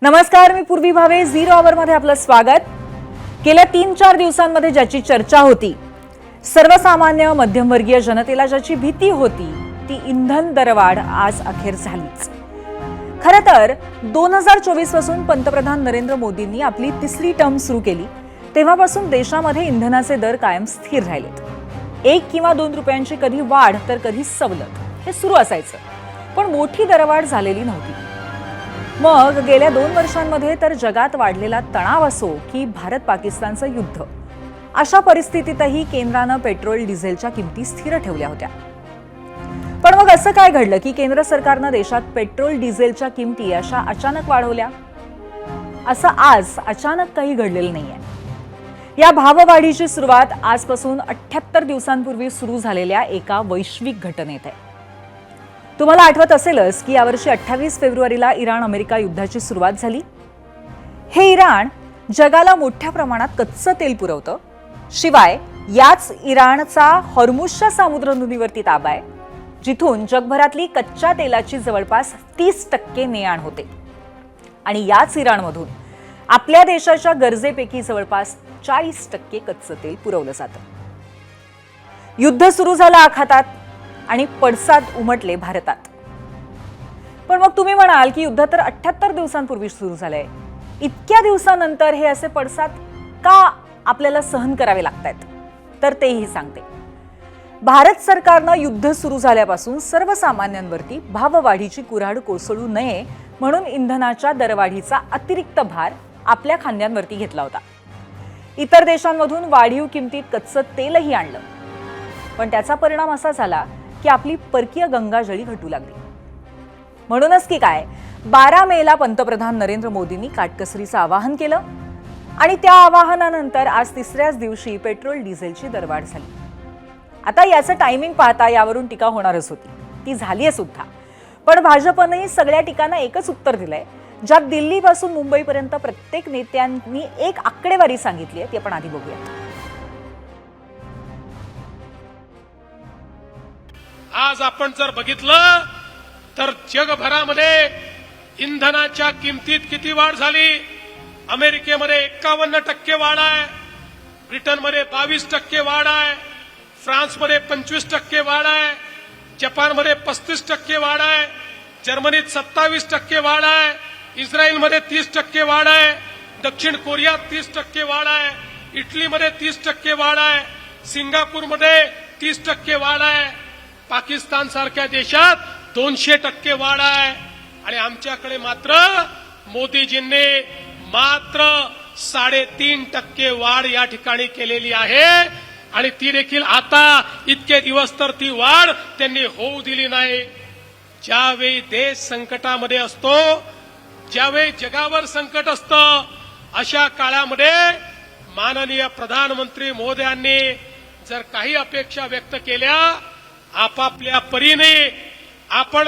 नमस्कार, मी पूर्वी भावे. झीरो आवर मध्ये आपलं स्वागत. गेल्या 3-4 दिवसांमध्ये ज्याची चर्चा होती, सर्वसामान्य मध्यमवर्गीय जनतेला ज्याची भीती होती, ती इंधन दरवाढ आज अखेर झालीच. खरं तर 2024 पासून पंतप्रधान नरेंद्र मोदींनी आपली तिसरी टर्म सुरू केली तेव्हापासून देशामध्ये इंधनाचे दर कायम स्थिर राहिलेत. 1 किंवा 2 रुपयांची कधी वाढ तर कधी सवलत हे सुरू असायचं, पण मोठी दरवाढ झालेली नव्हती. मग गेल्या 2 वर्षांमध्ये तर जगात वाढलेला तणाव असो की भारत पाकिस्तानचं युद्ध, अशा परिस्थितीतही केंद्रानं पेट्रोल डिझेलच्या किमती स्थिर ठेवल्या होत्या. पण मग असं काय घडलं की केंद्र सरकारनं देशात पेट्रोल डिझेलच्या किमती अशा अचानक वाढवल्या? असं आज अचानक काही घडलेलं नाहीये. या भाववाढीची सुरुवात आजपासून 78 दिवसांपूर्वी सुरू झालेल्या एका वैश्विक घटनेत आहे. तुम्हाला आठवत असेलच की यावर्षी 28 फेब्रुवारीला इराण अमेरिका युद्धाची सुरुवात झाली. हे इराण जगाला मोठ्या प्रमाणात कच्चं तेल पुरवतं. शिवाय याच इराणचा हॉर्मुझच्या सामुद्रधुनीवरती ताबा आहे, जिथून जगभरातली कच्च्या तेलाची जवळपास 30% ने-आण होते. आणि याच इराणमधून आपल्या देशाच्या गरजेपैकी जवळपास 40% कच्चं तेल पुरवलं जातं. युद्ध सुरू झालं आखातात आणि पडसाद उमटले भारतात. पण मग तुम्ही म्हणाल की युद्ध तर 78 दिवसांपूर्वी सुरू झालंय, इतक्या दिवसानंतर हे असे पडसाद का आपल्याला सहन करावे लागतायत? तर तेही सांगते. भारत सरकारनं युद्ध सुरू झाल्यापासून सर्वसामान्यांवरती भाववाढीची कुऱ्हाड कोसळू नये म्हणून इंधनाच्या दरवाढीचा अतिरिक्त भार आपल्या खांद्यांवरती घेतला होता. इतर देशांमधून वाढीव किमतीत कच्चं तेलही आणलं, पण त्याचा परिणाम असा झाला की आपली परकीय गंगाजळी घटू लागली. म्हणूनच की काय 12 मेला पंतप्रधान नरेंद्र मोदींनी काटकसरीचं आवाहन केलं आणि त्या आवाहनानंतर आज तिसऱ्याच दिवशी पेट्रोल डिझेलची दरवाढ झाली. आता याचं टायमिंग पाहता यावरून टीका होणारच होती, ती झालीय सुद्धा. पण भाजपनेही सगळ्या टीकांना एकच उत्तर दिलंय, ज्यात दिल्लीपासून मुंबईपर्यंत प्रत्येक नेत्यांनी एक आकडेवारी सांगितली आहे, ती आपण आधी बघूया. आज आपण जर बघितलं तर जगभरामध्ये इंधनाच्या किमतीत किती वाढ झाली. अमेरिकेमध्ये 51% वाढ आहे, ब्रिटनमध्ये 22% वाढ आहे, फ्रान्समध्ये 25% वाढ आहे, जपानमध्ये 35% वाढ आहे, जर्मनीत 27% वाढ आहे, इस्रायलमध्ये 30% वाढ आहे, दक्षिण कोरियात 30% वाढ आहे, इटलीमध्ये 30% वाढ आहे, सिंगापूरमध्ये 30% वाढ आहे, पाकिस्तान सारख्या देशात 200% वाढ आहे. आणि आमच्याकडे मात्र मोदीजींनी मात्र 3.5% वाढ या ठिकाणी केलेली आहे. आणि ती देखील आता इतके दिवस तर ती वाढ त्यांनी होऊ दिली नाही. ज्यावेळी देश संकटामध्ये असतो, ज्यावेळी जगावर संकट असतं, अशा काळामध्ये माननीय प्रधानमंत्री महोदयांनी जर काही अपेक्षा व्यक्त केल्या, आपापल्या परीने आपण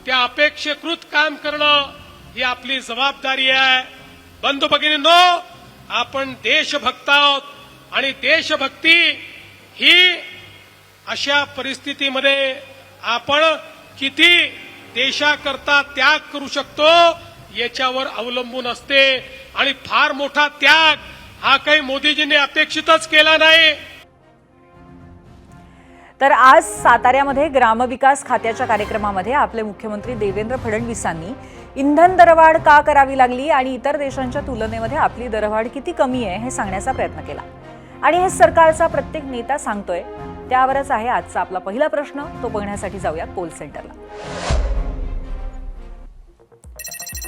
त्या अपेक्षेकृत काम करणं ही आपली जबाबदारी आहे. बंधू भगिनींनो, आपण देशभक्त आहोत आणि देशभक्ती ही अशा परिस्थितीमध्ये आपण किती देशाकरता त्याग करू शकतो याच्यावर अवलंबून असते. आणि फार मोठा त्याग हा काही मोदीजींनी अपेक्षितच केला नाही. तर आज साताऱ्यामध्ये ग्रामविकास खात्याच्या कार्यक्रमामध्ये आपले मुख्यमंत्री देवेंद्र फडणवीसांनी इंधन दरवाढ का करावी लागली आणि इतर देशांच्या तुलनेमध्ये आपली दरवाढ किती कमी आहे हे सांगण्याचा प्रयत्न केला. आणि हे सरकारचा प्रत्येक नेता सांगतोय, त्यावरच आहे आजचा आपला पहिला प्रश्न. तो बघण्यासाठी जाऊया कोल सेंटरला.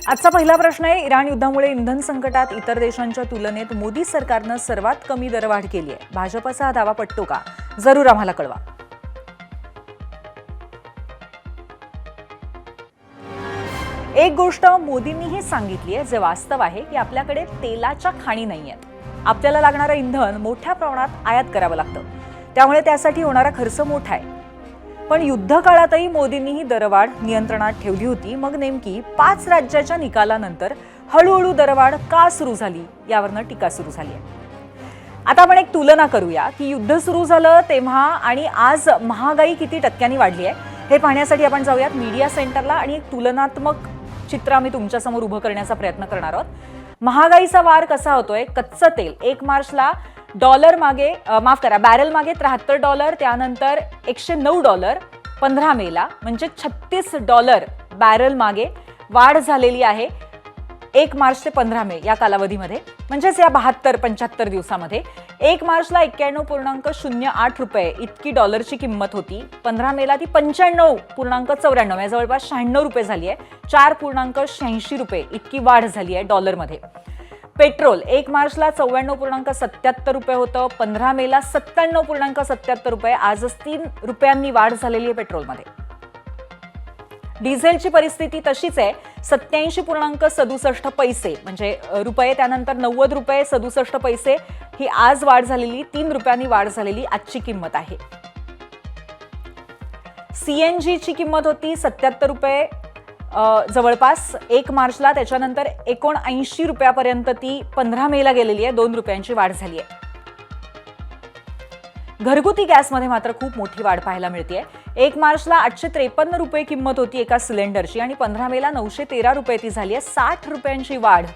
आजचा पहिला प्रश्न आहे, इराण युद्धामुळे इंधन संकटात इतर देशांच्या तुलनेत मोदी सरकारनं सर्वात कमी दरवाढ केली आहे. भाजपचा हा दावा पटतो का? जरूर आम्हाला कळवा. एक गोष्ट मोदींनीही सांगितली आहे, जे वास्तव आहे की आपल्याकडे तेलाच्या खाणी नाहीयेत. आपल्याला लागणारं इंधन मोठ्या प्रमाणात आयात करावं लागतं, त्यामुळे त्यासाठी होणारा खर्च मोठा आहे. पण युद्ध काळातही मोदींनी ही दरवाढ नियंत्रणात ठेवली होती. मग नेमकी 5 राज्याच्या निकालानंतर हळूहळू दरवाढ का सुरू झाली, यावरनं टीका सुरू झाली आहे. आता आपण एक तुलना करूया की युद्ध सुरू झालं तेव्हा आणि आज महागाई किती टक्क्यांनी वाढली आहे हे पाहण्यासाठी आपण जाऊयात मीडिया सेंटरला आणि एक तुलनात्मक चित्र आम्ही तुमच्यासमोर उभं करण्याचा प्रयत्न करणार आहोत। महागाईचा वार कसा होतोय? कच्चं तेल 1 मार्चला डॉलर मागे बॅरल मागे $73, त्यानंतर $109 15 मेला, म्हणजे $36 बॅरल मागे वाढ झालेली आहे 1 मार्च ते 15 मे या कालावधीमध्ये, म्हणजेच या 72-75 दिवसामध्ये। 1 मार्चला 91.08 रुपये इतकी डॉलरची किंमत होती, 15 मेला ती 95.94 या जवळपास 96 रुपये झाली आहे, 4.86 रुपये इतकी वाढ झाली आहे डॉलरमध्ये। पेट्रोल 1 मार्चला 94.77 रुपये होतं, 15 मेला 97.77 रुपये, आजच 3 रुपयांनी वाढ झालेली आहे पेट्रोलमध्ये। डिझेलची परिस्थिती तशीच आहे, 87.67 पैसे म्हणजे रुपये, त्यानंतर 90 रुपये 67 पैसे ही आज वाढ झालेली, 3 रुपयांनी वाढ झालेली आजची किंमत आहे। सीएनजीची किंमत होती 77 रुपये जवळपास 1 मार्चला, त्याच्यानंतर 79 रुपयापर्यंत ती 15 मेला गेलेली आहे, 2 रुपयांची वाढ झाली आहे। घरगुती गॅसमध्ये मात्र खूप मोठी वाढ पाहायला मिळते। 1 मार्चला 853 रुपये किंमत होती एका सिलेंडरची आणि 15 मेला 913 रुपये ती झाली आहे, 60 रुपयांची वाढ।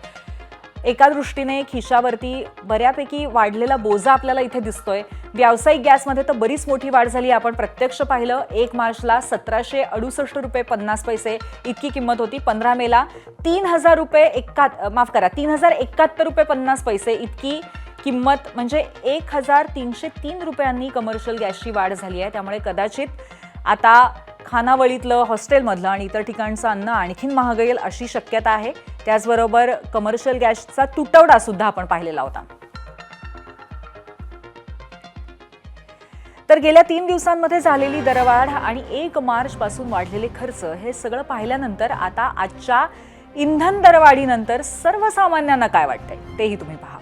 एका दृष्टीने खिशावरती बऱ्यापैकी वाढलेला बोजा आपल्याला इथे दिसतोय। व्यावसायिक गॅसमध्ये तर बरीच मोठी वाढ झाली, आपण प्रत्यक्ष पाहिलं। 1 मार्चला 1768 रुपये 50 पैसे इतकी किंमत होती, 15 मेला 3071 रुपये 50 पैसे इतकी किंमत, म्हणजे 1303 रुपयांनी कमर्शियल गॅसची वाढ झाली आहे। त्यामुळे कदाचित आता खानावळीतलं, हॉस्टेलमधलं आणि इतर ठिकाणचं अन्न आणखीन महाग येईल अशी शक्यता आहे। त्याचबरोबर कमर्शियल गॅसचा तुटवडा सुद्धा आपण पाहिलेला होता। तर गेल्या 3 दिवसांमध्ये झालेली दरवाढ आणि 1 मार्च पासून वाढलेले खर्च हे सगळं पाहिल्यानंतर आता आजच्या इंधन दरवाढीनंतर सर्वसामान्यांना काय वाटतंय तेही तुम्ही पहा।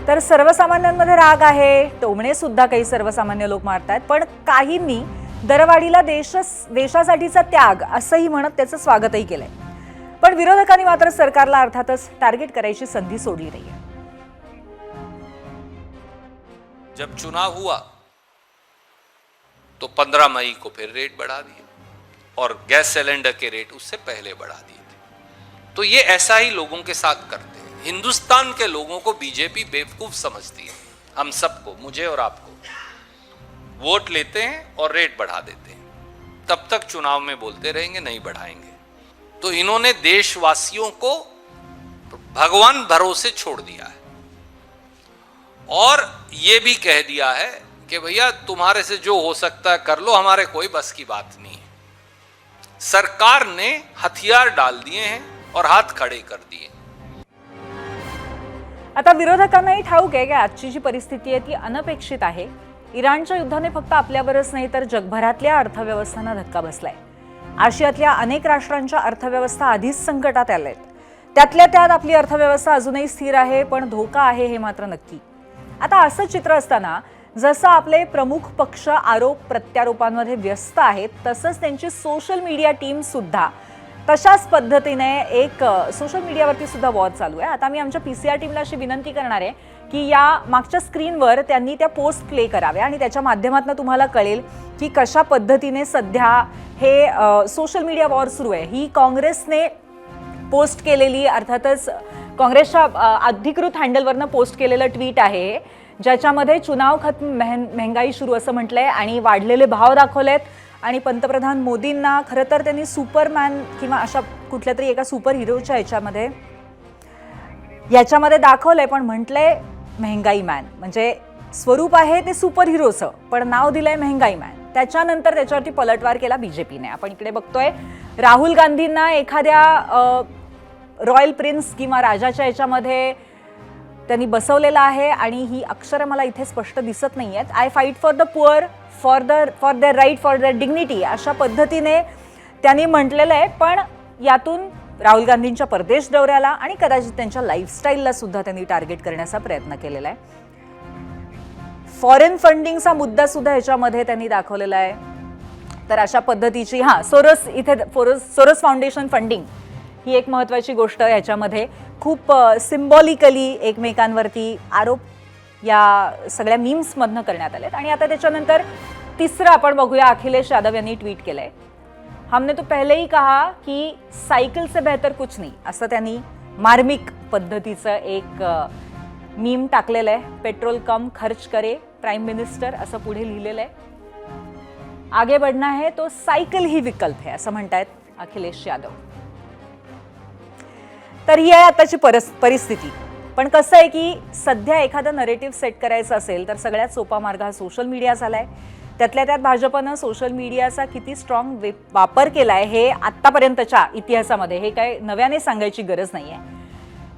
तर सर्वसामान्यांमध्ये राग आहे, टोमणे सुद्धा काही सर्वसामान्य लोक मारतात, पण काहींनी दरवाढीला देशासाठीचा त्याग असंही म्हणत त्याचं स्वागतही केलंय। पण विरोधकांनी मात्र सरकारला अर्थातच टार्गेट करायची संधी सोडली नाहीये। जब चुनाव हुआ तो 15 मई को फिर रेट बढ़ा दिए और गैस सिलेंडर के रेट उससे पहले बढ़ा दिए थे। तो ये ऐसा ही लोगों के साथ करते हैं। हिंदुस्तान के लोगों को बीजेपी बेवकूफ समझती है, हम सबको, मुझे और आपको। वोट लेते हैं और रेट बढ़ा देते हैं, तब तक चुनाव में बोलते रहेंगे नहीं बढ़ाएंगे। तो इन्होंने देशवासियों को भगवान भरोसे छोड़ दिया है और ये भी कह दिया है कि भैया तुम्हारे से जो हो सकता है कर लो, हमारे कोई बस की बात नहीं है। सरकार ने हथियार डाल दिए हैं और हाथ खड़े कर दिए। आता विरोधकांनाही ठाऊक आहे की आजची जी परिस्थिती आहे ती अनपेक्षित आहे। इराणच्या युद्धाने फक्त आपल्यावरच नाही तर जगभरातल्या अर्थव्यवस्थांना धक्का बसलाय। आशियातल्या अनेक राष्ट्रांच्या अर्थव्यवस्था आधीच संकटात आल्यात, त्यातल्या त्यात आपली अर्थव्यवस्था अजूनही स्थिर आहे, पण धोका आहे हे मात्र नक्की। आता असं चित्र असताना जसं आपले प्रमुख पक्ष आरोप प्रत्यारोपांमध्ये व्यस्त आहेत, तसंच त्यांची सोशल मीडिया टीम सुद्धा तशाच पद्धतीने एक सोशल मीडियावरती सुद्धा वॉर चालू आहे. आता मी आमच्या PCR टीमला अशी विनंती करणार आहे की या मागच्या स्क्रीनवर त्यांनी त्या पोस्ट प्ले कराव्या आणि त्याच्या माध्यमातून तुम्हाला कळेल की कशा पद्धतीने सध्या हे सोशल मीडिया वॉर सुरू आहे. ही काँग्रेसने पोस्ट केलेली, अर्थातच काँग्रेसच्या अधिकृत हँडलवरनं पोस्ट केलेलं ट्विट आहे, ज्याच्यामध्ये चुनाव खत्म महंगाई सुरू असं म्हटलंय आणि वाढलेले भाव दाखवलेत. आणि पंतप्रधान मोदींना खरं तर त्यांनी सुपरमॅन किंवा अशा कुठल्या तरी एका सुपर हिरोच्या याच्यामध्ये दाखवलंय, पण म्हटलंय महंगाई मॅन. म्हणजे स्वरूप आहे ते सुपर हिरोचं, पण नाव दिलंय महंगाई मॅन. त्याच्यानंतर त्याच्यावरती पलटवार केला बीजेपीने. आपण इकडे बघतोय राहुल गांधींना एखाद्या रॉयल प्रिन्स किंवा राजाच्या याच्यामध्ये त्यांनी बसवलेलं आहे आणि ही अक्षरं मला इथे स्पष्ट दिसत नाही आहेत. I fight for the poor, for their right, for their dignity, अशा पद्धतीने त्यांनी म्हटलेलं आहे. पण यातून राहुल गांधींच्या परदेश दौऱ्याला आणि कदाचित त्यांच्या लाईफस्टाईलला सुद्धा त्यांनी टार्गेट करण्याचा प्रयत्न केलेला आहे. फॉरेन फंडिंगचा मुद्दा सुद्धा ह्याच्यामध्ये त्यांनी दाखवलेला आहे. तर अशा पद्धतीची सोरस फाउंडेशन फंडिंग ही एक महत्त्वाची गोष्ट ह्याच्यामध्ये खूप सिम्बॉलिकली एकमेकांवरती आरोप या सगळ्या मीम्समधनं करण्यात आलेत. आणि आता त्याच्यानंतर तिसरं आपण बघूया, अखिलेश यादव यांनी ट्विट केलंय, हमने तो पहले ही कहा की सायकल से बेहतर कुछ नहीं, असं त्यांनी मार्मिक पद्धतीचं एक मीम टाकलेलं आहे. पेट्रोल कम खर्च करे प्राईम मिनिस्टर असं पुढे लिहिलेलं आहे. आगे बढ़ना है तो सायकल ही विकल्प है असं म्हणतायत अखिलेश यादव. तर ही आहे आताची परिस्थिती. पण कसं आहे की सध्या एखादा नरेटिव्ह सेट करायचं असेल तर सगळ्यात सोपा मार्ग हा सोशल मीडिया झालाय. त्यातल्या त्यात भाजपनं सोशल मीडियाचा किती स्ट्रॉंग वापर केलाय हे आत्तापर्यंतच्या इतिहासामध्ये हे काय नव्याने सांगायची गरज नाहीये.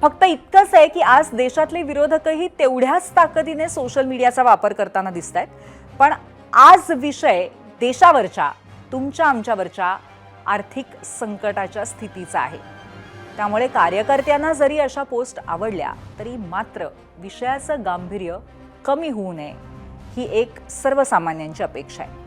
फक्त इतकंच आहे की आज देशातले विरोधकही तेवढ्याच ताकदीने सोशल मीडियाचा वापर करताना दिसत आहेत. पण आज विषय देशावरच्या, तुमच्या आमच्यावरच्या आर्थिक संकटाच्या स्थितीचा आहे. त्यामुळे कार्यकर्त्यांना जरी अशा पोस्ट आवडल्या तरी मात्र विषयाचं गांभीर्य कमी होऊ नये ही एक सर्वसामान्यांची अपेक्षा आहे.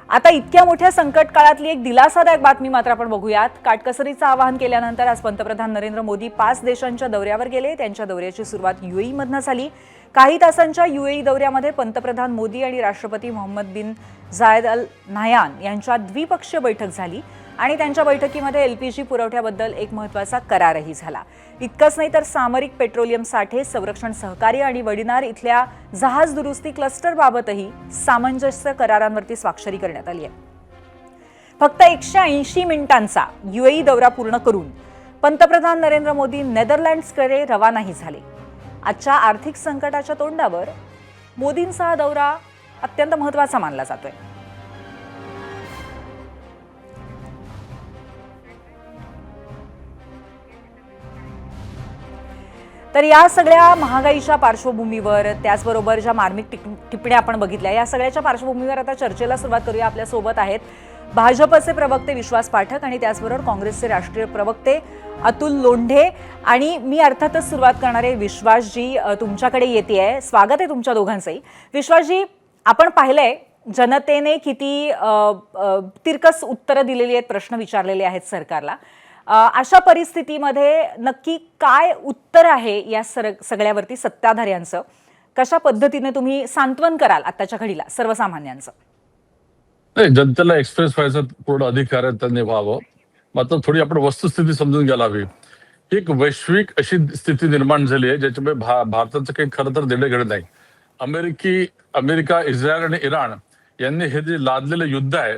आता इतक्या मोठ्या संकट काळातली एक दिलासादायक बातमी मात्र आपण बघूयात. काटकसरीचं आवाहन केल्यानंतर आज पंतप्रधान नरेंद्र मोदी 5 देशांच्या दौऱ्यावर गेले. त्यांच्या दौऱ्याची सुरुवात UAE मधनं झाली. काही तासांच्या UAE दौऱ्यामध्ये पंतप्रधान मोदी आणि राष्ट्रपती मोहम्मद बिन झायद अल नाह्यान यांच्यात द्विपक्षीय बैठक झाली आणि त्यांच्या बैठकीमध्ये LPG पुरवठ्याबद्दल एक महत्त्वाचा करारही झाला. इतकंच नाही तर सामरिक पेट्रोलियम साठे, संरक्षण सहकार्य आणि वडिनार इथल्या जहाज दुरुस्ती क्लस्टरबाबतही सामंजस्य करारांवरती स्वाक्षरी करण्यात आली आहे. फक्त 180 मिनिटांचा UAE दौरा पूर्ण करून पंतप्रधान नरेंद्र मोदी नेदरलँड्सकडे रवानाही झाले. आजच्या आर्थिक संकटाच्या तोंडावर मोदींचा हा दौरा अत्यंत महत्त्वाचा मानला जातोय. तर या सगळ्या महागाईच्या पार्श्वभूमीवर, त्याचबरोबर ज्या मार्मिक टिप्पण्या आपण बघितल्या, या सगळ्याच्या पार्श्वभूमीवर आता चर्चेला सुरुवात करूया. आपल्यासोबत आहेत भाजपचे प्रवक्ते विश्वास पाठक आणि त्याचबरोबर काँग्रेसचे राष्ट्रीय प्रवक्ते अतुल लोंढे. आणि मी अर्थातच सुरुवात करणार आहे विश्वासजी, तुमच्याकडे येते आहे. स्वागत आहे तुमच्या दोघांचंही. विश्वासजी, आपण पाहिलंय जनतेने किती तिरकस उत्तरं दिलेली आहेत, प्रश्न विचारलेले आहेत सरकारला. अशा परिस्थितीमध्ये नक्की काय उत्तर आहे या सगळ्यावरती सत्ताधाऱ्यांचं? कशा पद्धतीने तुम्ही सांत्वन कराल आताच्या घडीला सर्वसामान्यांचं? नाही, जनतेला एक्सप्रेस व्हायचा पूर्ण अधिकार आहे, त्यांनी व्हावं. मात्र थोडी आपण वस्तुस्थिती समजून घ्यायला हवी. एक वैश्विक अशी स्थिती निर्माण झाली आहे ज्याच्यामुळे भारताचं काही खरं तर देणेघेणं नाही. अमेरिका, इस्रायल आणि इराण यांनी हे जे लादलेलं युद्ध आहे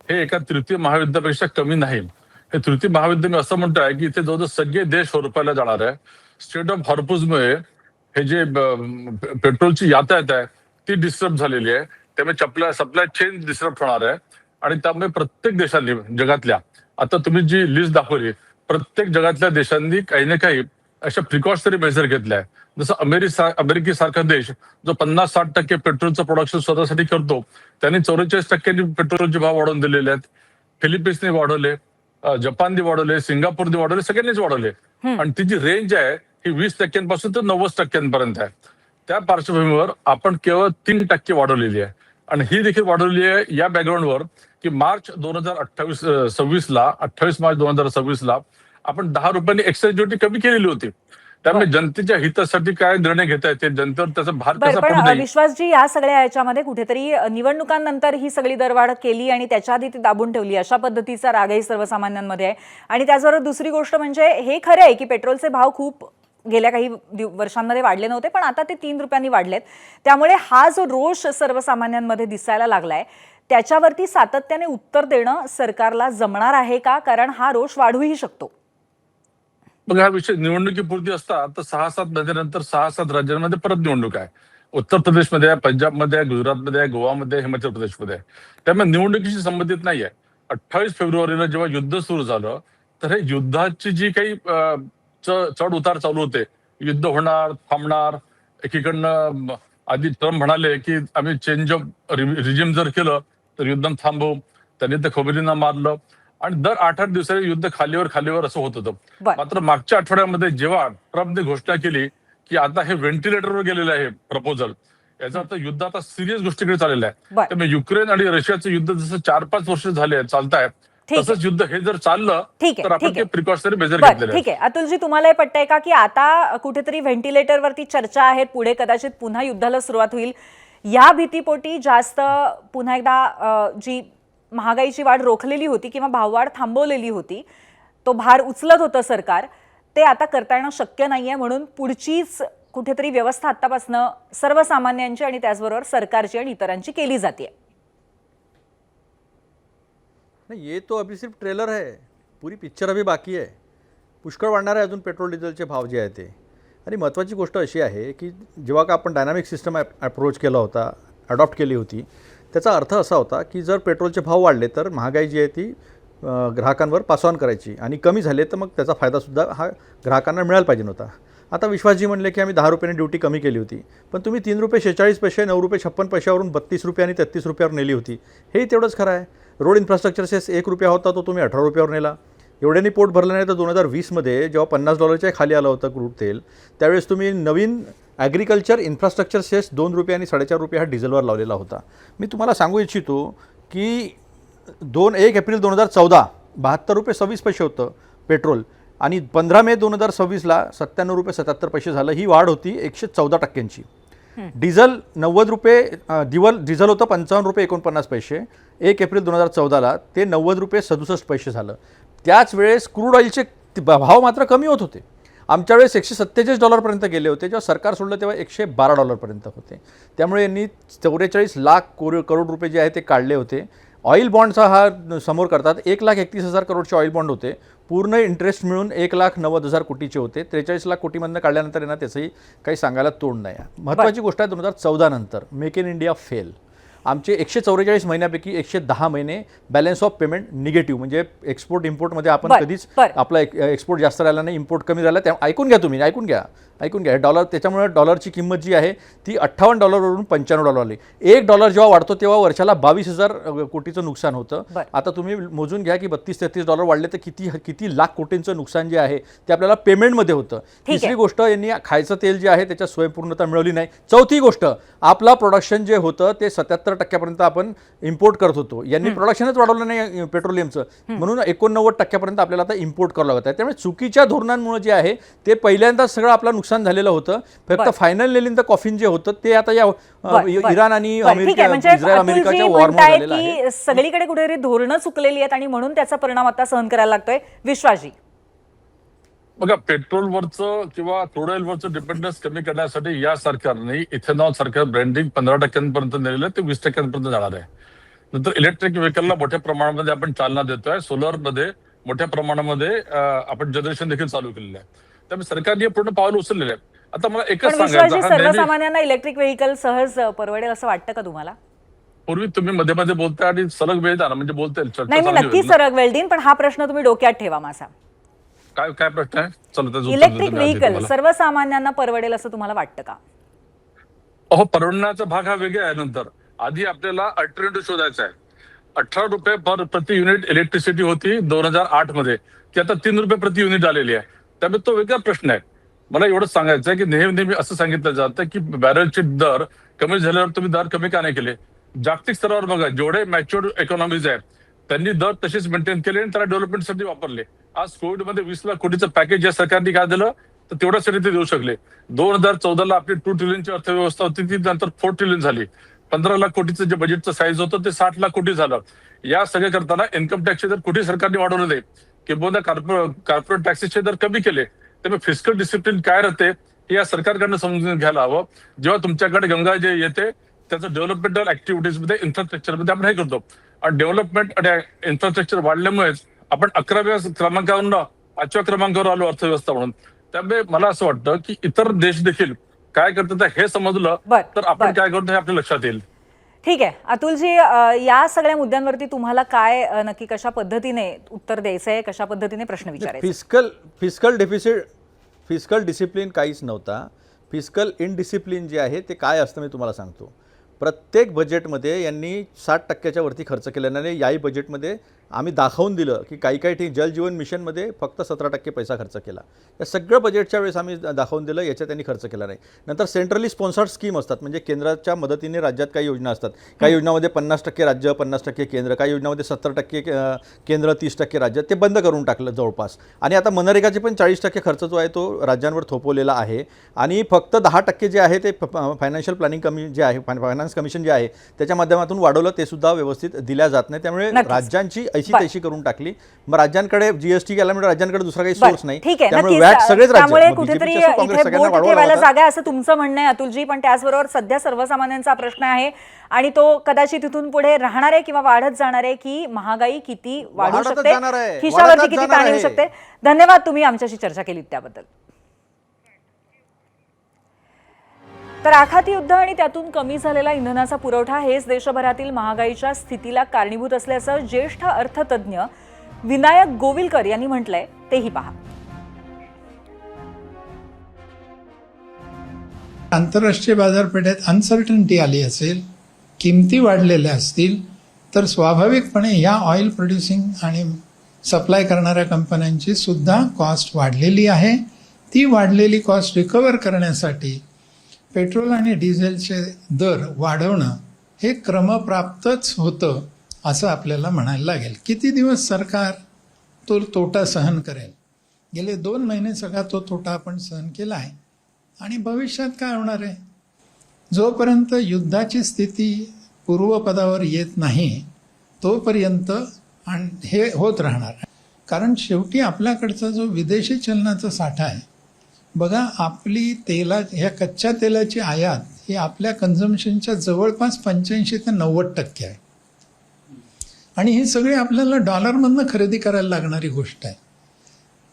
हे एका तृतीय महायुद्धापेक्षा कमी नाही. हे तृतीय महायुद्ध मी असं म्हणतोय की इथे जवळजवळ सगळे देश होरपायला जाणार आहे. स्ट्रेट ऑफ हॉर्मुझमुळे हे जे पेट्रोलची यातायात आहे ती डिस्टर्ब झालेली आहे. त्यामुळे सप्लाय चेन डिस्टर्ब होणार आहे आणि त्यामुळे प्रत्येक देशांनी, जगातल्या, आता तुम्ही जी लिस्ट दाखवली, प्रत्येक जगातल्या देशांनी काही ना काही अशा प्रिकॉशनरी मेजर घेतल्या आहे. जसं अमेरिकेसारखा देश जो 50-60% पेट्रोलचं प्रोडक्शन स्वतःसाठी करतो, त्यांनी 44% पेट्रोलचे भाव वाढवून दिलेले आहेत. फिलिपिन्सने वाढवले, जपानने वाढवले, सिंगापूरने वाढवले, सगळ्यांनीच वाढवले. आणि तिची रेंज आहे ही 20% तर 90% आहे. त्या पार्श्वभूमीवर आपण केवळ 3% वाढवलेली आहे. आणि ही देखील वाढवली आहे या बॅकग्राऊंडवर की मार्च 2026 ला 28 मार्च 2026 ला आपण 10 रुपयांनी एक्साईज ड्युटी कमी केलेली होती. त्यामुळे जनतेच्या हितासाठी काय निर्णय घेता येते, जनतेवर त्याचा भार बरं, कसा पण पडू नये. विश्वासजी, या सगळ्या याच्यामध्ये कुठेतरी निवडणुकांनंतर ही सगळी दरवाढ केली आणि त्याच्या आधी ती दाबून ठेवली, अशा पद्धतीचा रागही सर्वसामान्यांमध्ये आहे. आणि त्याचबरोबर दुसरी गोष्ट म्हणजे हे खरं आहे की पेट्रोलचे भाव खूप गेल्या काही वर्षांमध्ये वाढले नव्हते, पण आता ते 3 रुपयांनी वाढलेत. त्यामुळे हा जो रोष सर्वसामान्यांमध्ये दिसायला लागलाय त्याच्यावरती सातत्याने उत्तर देणं सरकारला जमणार आहे का? कारण हा रोष वाढूही शकतो. मग हा विषय निवडणुकीपुरती असता तर 6-7 महिन्यानंतर 6-7 राज्यांमध्ये परत निवडणूक आहे. उत्तर प्रदेशमध्ये आहे, पंजाबमध्ये आहे, गुजरातमध्ये आहे, गोवामध्ये आहे, हिमाचल प्रदेशमध्ये आहे. त्यामुळे निवडणुकीशी संबंधित नाहीये. 28 फेब्रुवारीला जेव्हा युद्ध सुरू झालं तर हे युद्धाची जी काही चढ उतार चालू होते, युद्ध होणार, थांबणार. एकीकडनं आधी ट्रम्प म्हणाले की आम्ही चेंज ऑफ रिजिम जर केलं तर युद्ध थांबवू. त्यांनी तर खोबरींना मारलं आणि दर 8-8 दिवसांनी युद्ध खालीवर असं होत होतं. बरं. मात्र मागच्या आठवड्यामध्ये जेव्हा ट्रम्पने घोषणा केली की आता हे व्हेंटिलेटरवर गेलेलं आहे प्रपोजल, याचा अर्थ युद्ध आता सिरियस गोष्टीकडे चाललेलं आहे. बरं. त्यामुळे युक्रेन आणि रशियाचं युद्ध जसं 4-5 वर्ष झाले चालताय, ठीक आहे. तसंच युद्ध हे जर चाललं ठीक आहे, तर आपण ठीक ते आहे. प्रिकॉशनरी मेजर बरं, घेतलेले ठीक आहे. अतुलजी, तुम्हाला हे पटतंय का की आता कुठेतरी व्हेंटिलेटरवरती चर्चा आहे, पुढे कदाचित पुन्हा युद्धाला सुरुवात होईल, या भीतीपोटी जास्त पुन्हा एकदा जी महागाईची वाढ रोखलेली होती किंवा भाववाढ थांबवलेली होती, तो भार उचलत होतं सरकार, ते आता करता येणं शक्य नाहीये, म्हणून पुढचीच कुठेतरी व्यवस्था आतापासून सर्वसामान्यांची आणि त्याचबरोबर सरकारची आणि इतरांची केली जाते? नहीं, ये तो अभी सिर्फ ट्रेलर है, पूरी पिक्चर अभी बाकी आहे. पुष्कळ वाढणार आहे अजून पेट्रोल डिझेलचे भाव जे आहे ते. आणि महत्त्वाची गोष्ट अशी आहे की जेव्हा का आपण डायनामिक सिस्टम अप्रोच केला होता, अडॉप्ट केली होती, त्याचा अर्थ असा होता की जर पेट्रोलचे भाव वाढले तर महागाई जी आहे ती ग्राहकांवर पास ऑन करायची आणि कमी झाले तर मग त्याचा फायदासुद्धा हा ग्राहकांना मिळायला पाहिजे नव्हता. आता विश्वासजी म्हणले की आम्ही 10 रुपयांनी ड्युटी कमी केली होती, पण तुम्ही 3 रुपये 46 पैसे 9 रुपये 56 पैशावरून 32 रुपये आणि 33 रुपयावर नेली होती. हेही तेवढंच खरं आहे. रोड इन्फ्रास्ट्रक्चर सेस 1 रुपया होता तो तुम्ही 18 रुपयावर नेला. एवढ्यानी पोट भरलं नाही तर 2020मध्ये जेव्हा $50च्या खाली आलं होतं क्रूड तेल, त्यावेळेस तुम्ही नवीन ॲग्रिकल्चर इन्फ्रास्ट्रक्चर सेस 2 रुपये आणि 4.5 रुपये हा डिझेलवर लावलेला होता. मी तुम्हाला सांगू इच्छितो की 1 एप्रिल 2014 72 रुपये 26 पैसे होतं पेट्रोल आणि 15 मे 2026ला 97 रुपये 77 पैसे झालं. ही वाढ होती 114%ची. डिझेल 90 रुपये डिझेल होतं 55 रुपये 49 पैसे 1 एप्रिल 2014ला, ते 90 रुपये 67 पैसे झालं. त्याच वेळेस क्रूड ऑइलचे भाव मात्र कमी होत होते. आमच्या वेळेस $147 गेले होते, जेव्हा सरकार सोडलं तेव्हा $112 होते. त्यामुळे यांनी 44 लाख करोड रुपये जे आहे ते काढले होते. ऑइल बॉन्डचा हा समोर करतात 1,31,000 करोडचे ऑइल बॉन्ड होते. पूर्ण इंटरेस्ट मिळून 1,90,000 कोटीचे होते. 43 लाख कोटीमधनं काढल्यानंतर यांना त्याचंही काही सांगायला तोंड नाही. महत्त्वाची गोष्ट आहे 2014 नंतर मेक इन इंडिया फेल. आमचे 144 महिन्यापैकी 110 महिने बॅलन्स ऑफ पेमेंट निगेटिव्ह, म्हणजे एक्सपोर्ट इम्पोर्टमध्ये आपण कधीच आपला एक्सपोर्ट जास्त राहिला नाही, इम्पोर्ट कमी राहिला. त्या ऐकून घ्या तुम्ही, ऐकून घ्या डॉलर. त्याच्यामुळे डॉलरची किंमत जी आहे ती $58वरून $95 आली. $1 जेव्हा वाढतो तेव्हा वर्षाला 22,000 कोटीचं नुकसान होतं. आता तुम्ही मोजून घ्या की $32-33 वाढले तर किती लाख कोटींचं नुकसान जे आहे ते आपल्याला पेमेंटमध्ये होतं. तिसरी गोष्ट, यांनी खायचं तेल जे आहे त्याच्या स्वयंपूर्णता मिळवली नाही. चौथी गोष्ट, आपला प्रोडक्शन जे होतं ते 77% आपण इम्पोर्ट करत होतो. यांनी प्रोडक्शनच वाढवलं नाही पेट्रोलियमचं, म्हणून 89% आपल्याला आता इम्पोर्ट करावं लागत आहे. त्यामुळे चुकीच्या धोरणांमुळे जे आहे ते पहिल्यांदा सगळं आपलं नुकसान झालेलं होतं. फक्त फायनल नेलिंग द कॉफिन जे होतं ते आता या इराण आणि इस्रायल अमेरिकाच्या वॉरमुळे झालेलं आहे. सगळीकडे कुठेतरी धोरणं चुकलेली आहेत आणि म्हणून त्याचा परिणाम आता सहन करायला लागतोय. विश्वासजी, बघा, पेट्रोलवरचं किंवा क्रूड ऑइलवरचं डिपेंडन्स कमी करण्यासाठी या सरकारने इथेनॉल सारखं ब्रँडिंग 15% नेलेलं ते 20% जाणार आहे. नंतर इलेक्ट्रिक व्हेकलला मोठ्या प्रमाणामध्ये आपण चालना देतोय. सोलरमध्ये मोठ्या प्रमाणामध्ये आपण जनरेशन देखील चालू केलेलं आहे. त्यामुळे सरकारने पूर्ण पावलं उचललेले आहे. आता मला एकच सांगायचं, सर्वसामान्यांना इलेक्ट्रिक व्हेकल सहज परवडेल असं वाटतं का तुम्हाला? पूर्वी तुम्ही मध्ये मध्ये बोलताय आणि सलग वेळ द्या ना, म्हणजे बोलता येईल. नाही, मी नक्की सरळ वेळ देईन, पण हा प्रश्न तुम्ही डोक्यात ठेवा माझा. काय प्रश्न आहे? चला, इलेक्ट्रिक व्हेकल सर्वसामान्यांना परवडेल असं तुम्हाला वाटतं का? परवडण्याचा भाग हा वेगळा आहे. नंतर आधी आपल्याला अल्टरनेटिव्ह शोधायचा आहे. 18 रुपये प्रति युनिट इलेक्ट्रिसिटी होती 2008 मध्ये, ती आता 3 रुपये प्रति युनिट आलेली आहे. त्यामुळे तो वेगळा प्रश्न आहे. मला एवढंच सांगायचं आहे की नेहमी असं सांगितलं जातं की बॅरलचे दर कमी झाल्यावर तुम्ही दर कमी का नाही केले. जागतिक स्तरावर बघा, जेवढे मॅच्युअर्ड इकॉनॉमीज आहेत त्यांनी दर तसेच मेंटेन केले आणि त्याला डेव्हलपमेंटसाठी वापरले. आज कोविडमध्ये 20 लाख कोटीचं पॅकेज या सरकारने काय दिलं तर तेवढ्यासाठी ते देऊ शकले. 2014ला आपली 2 ट्रिलियनची अर्थव्यवस्था होती, ती नंतर 4 ट्रिलियन झाली. 15 लाख कोटीचं जे बजेटचं साईज होतं ते 60 लाख कोटी झालं. या सगळं करताना इन्कम टॅक्सचे दर कुठे सरकारने वाढवले नाही, किंवा कॉर्पोरेट टॅक्सेसचे दर कमी केले. त्यामुळे फिस्कल डिसिप्लिन काय राहते हे या सरकारकडनं समजून घ्यायला हवं. जेव्हा तुमच्याकडे गंगा जे येते त्याचं डेव्हलपमेंटल ऍक्टिव्हिटीजमध्ये इन्फ्रास्ट्रक्चरमध्ये आपण हे करतो, आणि डेव्हलपमेंट आणि इन्फ्रास्ट्रक्चर वाढल्यामुळेच आपण 11व्या क्रमांकावरून 5व्या क्रमांकावर आलो अर्थव्यवस्था म्हणून. त्यामुळे मला असं वाटतं की इतर देश देखील काय करतात हे समजलं तर आपण काय करतो हे आपल्या लक्षात येईल. ठीक आहे अतुलजी, या सगळ्या मुद्द्यांवरती तुम्हाला काय नक्की कशा पद्धतीने उत्तर द्यायचं आहे, कशा पद्धतीने प्रश्न विचारायचे? फिस्कल डिसिप्लिन काहीच नव्हता. फिस्कल इनडिसिप्लिन जे आहे ते काय असतं मी तुम्हाला सांगतो. प्रत्येक बजेटमध्ये यांनी 60% वरती खर्च केला नाही. याही बजेटमध्ये आम्ही दाखवून दिलं की काही ठिकाणी जलजीवन मिशनमध्ये फक्त 17% पैसा खर्च केला. या सगळं बजेटच्या वेळेस आम्ही दाखवून दिलं, याच्यात त्यांनी खर्च केला नाही. नंतर सेंट्रली स्पॉन्सर्ड स्कीम असतात, म्हणजे केंद्राच्या मदतीने राज्यात काही योजना असतात. काही योजनामध्ये 50% राज्य 50% केंद्र, काही योजनामध्ये 70% केंद्र 30% राज्य, ते बंद करून टाकलं जवळपास. आणि आता मनरेगाचे पण 40% खर्च जो आहे तो राज्यांवर थोपवलेला आहे. आणि फक्त 10% जे आहे ते फायनान्शियल प्लॅनिंग कमी जे आहे, फायनान्स कमिशन जे आहे त्याच्या माध्यमातून वाढवलं, ते सुद्धा व्यवस्थित दिल्या जात नाही. त्यामुळे राज्यांची ऐशी तैशी करून टाकली. मग राज्यांकडे जीएसटी गेला म्हणजे राज्यांकडे दुसरा काही सोर्स नाही. त्यामुळे वॅट सगळेच राज्य कुठेतरी ठेवायला जागा असं तुमचं म्हणणं आहे अतुलजी. पण त्याचबरोबर सध्या सर्वसामान्यांचा प्रश्न आहे आणि तो कदाचित तिथून पुढे राहणार आहे किंवा वाढत जाणार आहे की महागाई किती वाढू शकते, खिशावरती किती ताण येऊ शकते. धन्यवाद, तुम्ही आमच्याशी चर्चा केली त्याबद्दल. तर आखाती युद्ध आणि त्यातून कमी झालेला इंधनाचा पुरवठा हेच देशभरातील महागाईच्या स्थितीला कारणीभूत असल्याचं ज्येष्ठ अर्थतज्ञ विनायक गोविलकर यांनी म्हटलंय, तेही पहा. आंतरराष्ट्रीय बाजारपेठेत अनसर्टनिटी आली असेल, किमती वाढलेल्या असतील, तर स्वाभाविकपणे या ऑइल प्रोड्युसिंग आणि सप्लाय करणाऱ्या कंपन्यांची सुद्धा कॉस्ट वाढलेली आहे. ती वाढलेली कॉस्ट रिकव्हर करण्यासाठी पेट्रोल आणि डिझेलचे दर वाढवणं हे क्रमप्राप्तच होतं असं आपल्याला म्हणायला लागेल. किती दिवस सरकार तो तोटा सहन करेल? गेले 2 महिने सगळा तो तोटा आपण सहन केला आहे. आणि भविष्यात काय होणार आहे? जोपर्यंत युद्धाची स्थिती पूर्वपदावर येत नाही तोपर्यंत हे होत राहणार. कारण शेवटी आपल्याकडचा जो विदेशी चलनाचा साठा आहे बघा, आपली ह्या कच्च्या तेलाची आयात ही आपल्या कन्झम्पशनच्या जवळपास 85 ते 90% आहे. आणि ही सगळी आपल्याला डॉलरमधनं खरेदी करायला लागणारी गोष्ट आहे.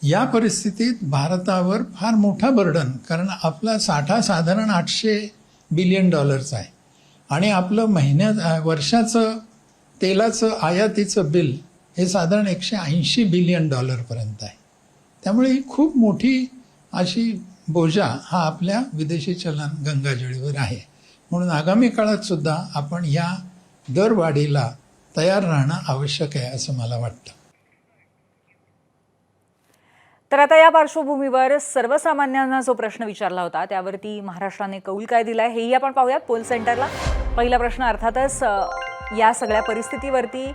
या परिस्थितीत भारतावर फार मोठा बर्डन, कारण आपला साठा साधारण $800 बिलियन आहे आणि आपलं वर्षाचं तेलाचं आयातीचं बिल हे साधारण $180 बिलियन पर्यंत आहे. त्यामुळे ही खूप मोठी अशी बोजा हा आपल्या विदेशी चलन गंगाजळीवर आहे. म्हणून आगामी काळात सुद्धा आपण या दरवाढीला तयार राहणं आवश्यक आहे असं मला वाटतं. तर आता या पार्श्वभूमीवर सर्वसामान्यांना जो प्रश्न विचारला होता त्यावरती महाराष्ट्राने कौल काय दिलाय हेही आपण पाहूयात पोल सेंटरला. पहिला प्रश्न अर्थातच या सगळ्या परिस्थितीवरती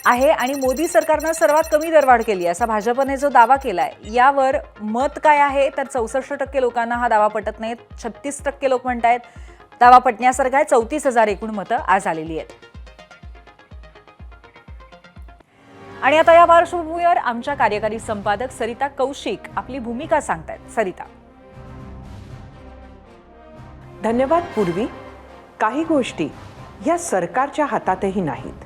आहे आणि मोदी सरकारनं सर्वात कमी दरवाढ केली असा भाजपने जो दावा केलाय यावर मत काय आहे? तर 64% लोकांना हा दावा पटत नाहीत. 36% लोक म्हणतायत दावा पटण्यासारखा आहे. 34,000 एकूण मतं आज आलेली आहेत. आणि आता या पार्श्वभूमीवर आमच्या कार्यकारी संपादक सरिता कौशिक आपली भूमिका सांगतायत. सरिता. धन्यवाद पूर्वी. काही गोष्टी या सरकारच्या हातातही नाहीत.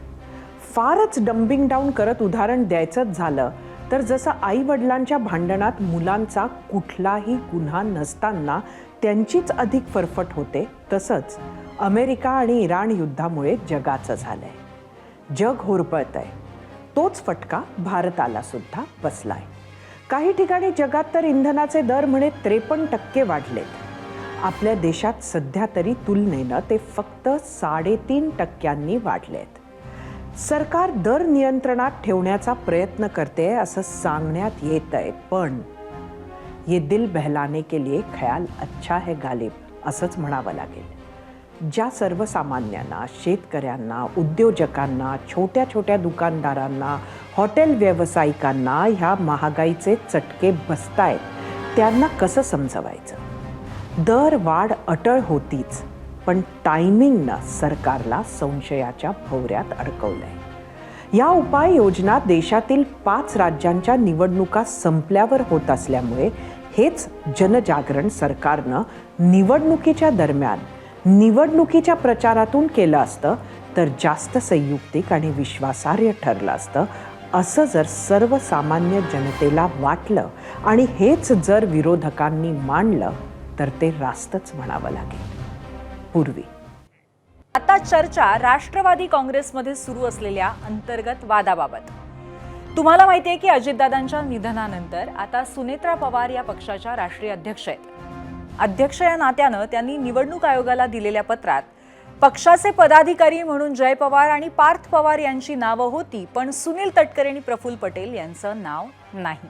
फारच डम्बिंग डाऊन करत उदाहरण द्यायचंच झालं तर जसं आई वडिलांच्या भांडणात मुलांचा कुठलाही गुन्हा नसताना त्यांचीच अधिक फरफट होते, तसंच अमेरिका आणि इराण युद्धामुळे जगाचं झालंय. जग होरपळतंय. तोच फटका भारताला सुद्धा बसलाय. काही ठिकाणी जगात तर इंधनाचे दर म्हणे 53% वाढलेत. आपल्या देशात सध्या तरी तुलनेनं ते फक्त 3.5% वाढलेत. सरकार दर नियंत्रणात ठेवण्याचा प्रयत्न करते असं सांगण्यात येत आहे, पण ये दिल बहलाने के लिए ख्याल अच्छा है गालिब असंच म्हणावं लागेल. ज्या सर्वसामान्यांना, शेतकऱ्यांना, उद्योजकांना, छोट्या छोट्या दुकानदारांना, हॉटेल व्यावसायिकांना ह्या महागाईचे चटके बसतायत, त्यांना कसं समजवायचं? दर वाढ अटळ होतीच, पण टायमिंगनं सरकारला संशयाच्या भोवऱ्यात अडकवलंय. या उपाययोजना देशातील 5 राज्यांच्या निवडणुका संपल्यावर होत असल्यामुळे हेच जनजागरण सरकारनं निवडणुकीच्या दरम्यान निवडणुकीच्या प्रचारातून केलं असतं तर जास्त संयुक्तिक आणि विश्वासार्ह ठरलं असतं, असं जर सर्वसामान्य जनतेला वाटलं आणि हेच जर विरोधकांनी मांडलं तर ते रास्तच म्हणावं लागेल. पूर्वी आता चर्चा राष्ट्रवादी काँग्रेसमध्ये सुरू असलेल्या अंतर्गत वादाबाबत. तुम्हाला माहिती आहे की अजितदादांच्या निधनानंतर आता सुनेत्रा पवार या पक्षाच्या राष्ट्रीय अध्यक्ष आहेत. अध्यक्ष या नात्यानं त्यांनी निवडणूक आयोगाला दिलेल्या पत्रात पक्षाचे पदाधिकारी म्हणून जय पवार आणि पार्थ पवार यांची नावं होती, पण सुनील तटकरे आणि प्रफुल्ल पटेल यांचं नाव नाही.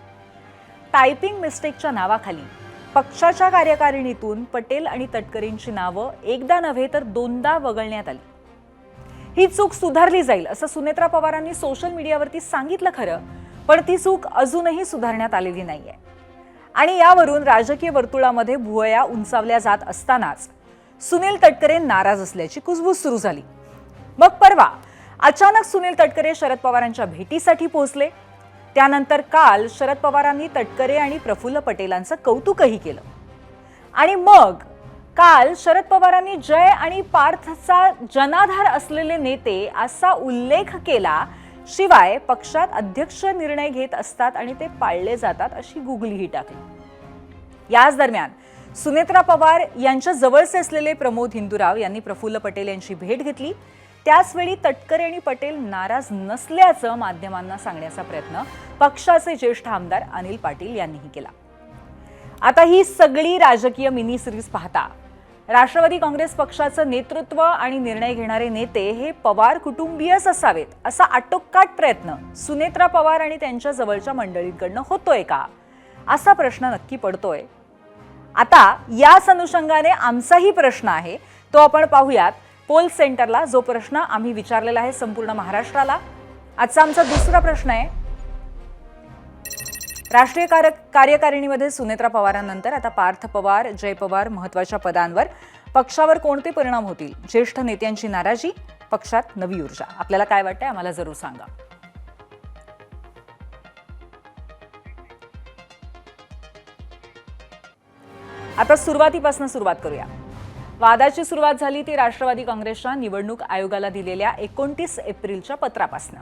टायपिंग मिस्टेकच्या नावाखाली पक्षाच्या कार्यकारिणीतून पटेल आणि तटकरेंची नावं एकदा नव्हे तर 2दा वगळण्यात आली. ही चूक सुधारली जाईल असं सुनेत्रा पवारांनी सोशल मीडियावरती सांगितलं खरं, पण ती चूक अजूनही सुधारण्यात आलेली नाहीये. आणि यावरून राजकीय वर्तुळामध्ये भुवया उंचावल्या जात असतानाच सुनील तटकरे नाराज असल्याची कुजबूज सुरू झाली. मग परवा अचानक सुनील तटकरे शरद पवारांच्या भेटीसाठी पोहोचले. त्यानंतर काल शरद पवारांनी तटकरे आणि प्रफुल्ल पटेलांचं कौतुकही केलं. आणि मग काल शरद पवारांनी जय आणि पार्थचा जनाधार असलेले नेते असा उल्लेख केला. शिवाय पक्षात अध्यक्ष निर्णय घेत असतात आणि ते पाळले जातात अशी गुगलीही टाकली. याच दरम्यान सुनेत्रा पवार यांच्या जवळचे असलेले प्रमोद हिंदुराव यांनी प्रफुल्ल पटेल यांची भेट घेतली. त्याचवेळी तटकरे आणि पटेल नाराज नसल्याचं माध्यमांना सांगण्याचा प्रयत्न पक्षाचे ज्येष्ठ आमदार अनिल पाटील यांनीही केला. आता ही सगळी राजकीय मिनी सिरीज पाहता राष्ट्रवादी काँग्रेस पक्षाचं नेतृत्व आणि निर्णय घेणारे नेते हे पवार कुटुंबीयच असावेत असा आटोकाट प्रयत्न सुनेत्रा पवार आणि त्यांच्या जवळच्या मंडळींकडनं होतोय का, असा प्रश्न नक्की पडतोय. आता याच अनुषंगाने आमचाही प्रश्न आहे, तो आपण पाहूयात पोल सेंटरला, जो प्रश्न आम्ही विचारलेला आहे संपूर्ण महाराष्ट्राला. आजचा आमचा दुसरा प्रश्न आहे, राष्ट्रीय कार्यकारिणीमध्ये सुनेत्रा पवारांनंतर आता पार्थ पवार, जय पवार महत्त्वाच्या पदांवर, पक्षावर कोणते परिणाम होतील? ज्येष्ठ नेत्यांची नाराजी, पक्षात नवी ऊर्जा. आपल्याला काय वाटतंय आम्हाला जरूर सांगा. आता सुरुवातीपासून सुरुवात करूया. वादाची सुरुवात झाली ती राष्ट्रवादी काँग्रेसच्या निवडणूक आयोगाला दिलेल्या 29 एप्रिलच्या पत्रापासून.